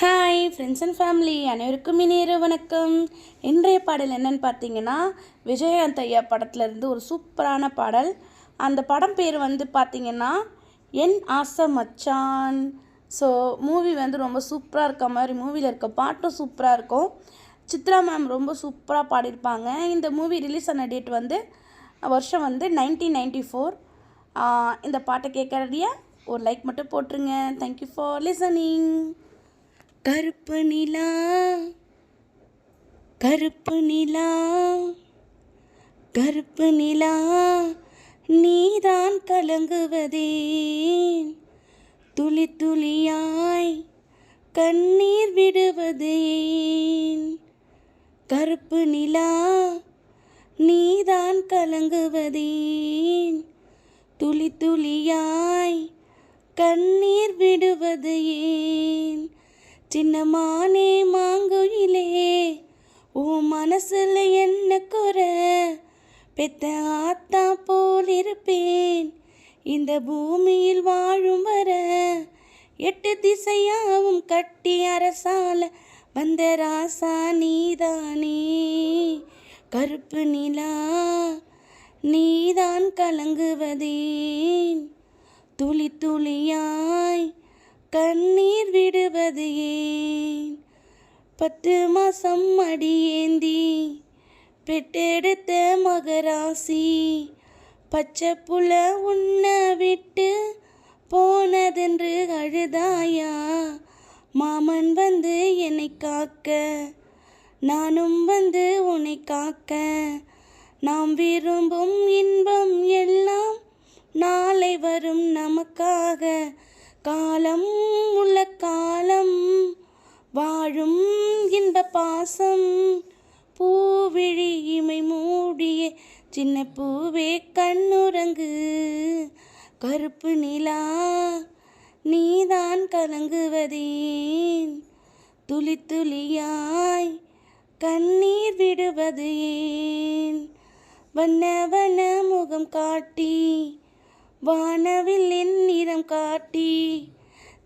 Hi friends and family அனைவருக்கும் இனிய வணக்கம். இன்றைய பாடல் என்னன்னு பார்த்தீங்கன்னா, விஜயகாந்த் ஐயா படத்துலேருந்து ஒரு சூப்பரான பாடல். அந்த படம் பேர் பார்த்தீங்கன்னா என் ஆசை மச்சான். ஸோ மூவி ரொம்ப சூப்பராக இருக்க மாதிரி மூவியில் இருக்க பாட்டும் சூப்பராக இருக்கும். சித்ரா மேம் ரொம்ப சூப்பராக பாடியிருப்பாங்க. இந்த மூவி ரிலீஸ் ஆன டேட் வருஷம் 1994. இந்த பாட்டை கேட்குறடியா ஒரு லைக் மட்டும் போட்டுருங்க. Thank you for listening. கருப்பு நிலா கருப்பு நிலா கருப்பு நிலா நீதான் கலங்குவதேன், துளி துளியாய் கண்ணீர் விடுவதேன். கருப்பு நிலா நீதான் கலங்குவதேன், துளி துளியாய் கண்ணீர் விடுவதேன். சின்னமானே மாங்குயிலே, உன் மனசுல என்ன குறை? பெத்த ஆத்தா போல் இருப்பேன் இந்த பூமியில் வாழும் வர. 8 திசையாவும் கட்டி அரசால வந்த ராசா நீதானே. கருப்பு நிலா நீதான் கலங்குவதேன், துளி துளியாய் கண்ணீர் விடுவது ஏன். 10 மாசம் அடியேந்தி பெற்றெடுத்த மகராசி, பச்சை புல உன்னை விட்டு போனதென்று அழுதாயா? மாமன் என்னை காக்க, நானும் உன்னை காக்க. நாம் விரும்பும் இன்பம் எல்லாம் நாளை வரும் நமக்காக. காலம் உள்ள காலம் வாழும் இன்ப பாசம், பூவிழி இமை மூடிய சின்ன பூவே கண்ணுறங்கு. கருப்பு நிலா நீதான் கலங்குவதேன், துளி துளியாய் கண்ணீர் விடுவது ஏன். வண்ண வண்ண முகம் காட்டி வானவில்லின் நிறம் காட்டி,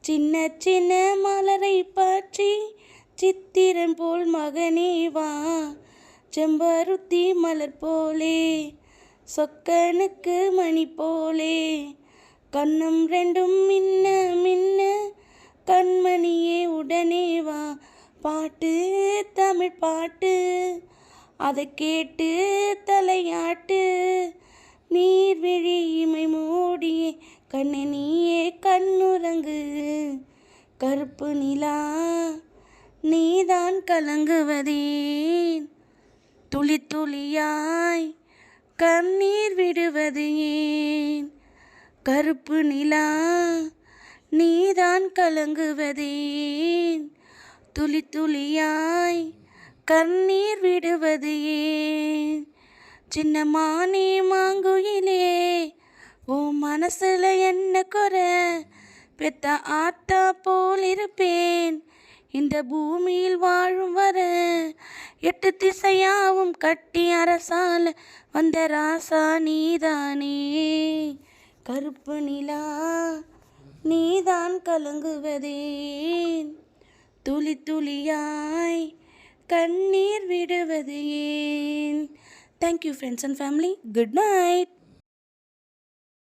சின்ன சின்ன மலரை பற்றி சித்திரன் போல் மகனே வா. செம்பருத்தி மலர் போலே, சொக்கனுக்கு மணி போலே, கண்ணம் ரெண்டும் மின்ன மின்ன கண்மணியே உடனே வா. பாட்டு தமிழ் பாட்டு, அதை கேட்டு தலையாட்டு. நீர்விழி இமை மூடியே கண்ணே நீயே கண்ணுறங்கு. கருப்பு நிலா நீதான் கலங்குவதேன், துளி துளியாய் கண்ணீர் விடுவது ஏன். கருப்பு நிலா நீதான் கலங்குவதேன், துளி துளியாய் கண்ணீர் விடுவது ஏன். சின்னமானே மாங்குயிலே, உன் மனசுல என்ன குறை? பெத்த ஆத்தா போல் இருப்பேன் இந்த பூமியில் வாழும் வர. 8 திசையாவும் கட்டி அரசால வந்த ராசா நீதானே. கருப்பு நிலா நீதான் கலங்குவதேன், துளி துளியாய் கண்ணீர் விடுவது ஏன். Thank you friends and family. Good night.